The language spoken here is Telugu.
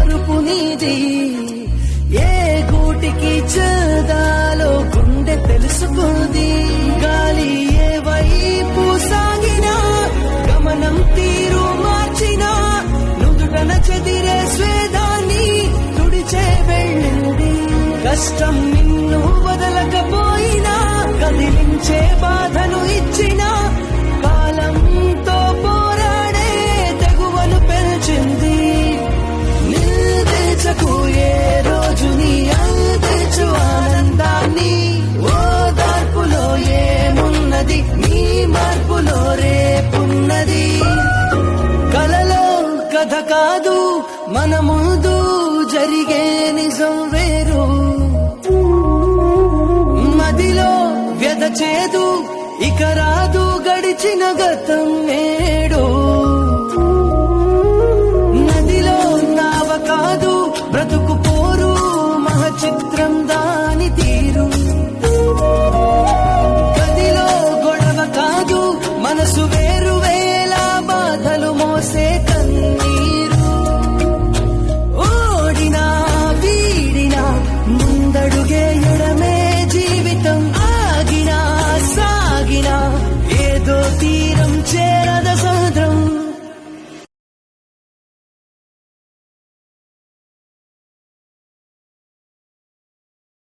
మరుపు నీది. ఏ గూటికి చేదాలో గుండె తెలుసుకుంది. గాలి ఏ వైపు సాగినా గమనం తీరు మార్చినా నుదుటన చెదిరే స్వేదాన్ని తుడిచే వెళ్ళింది. కష్టం నిన్ను వదలకపోయినా కదిలించే బాధను ఇచ్చినా కాలంతో పోరాడే తెగువను పెంచింది. నిల్దించకు ఏ రోజు నీ అందించు ఆనందాన్ని. ఓదార్పులో ఏమున్నది నీ మార్పులో రేపున్నది. కలలో కథ కాదు మన ముందు జరిగే నిజం వేరు. మదిలో వ్యధ చేదు ఇక రాదు గడిచిన గతం నేడు. నదిలో నావ కాదు బ్రతుకు పోరు మహచిత్రం దాని తీరు. గదిలో గొడవ కాదు మనసు వేరు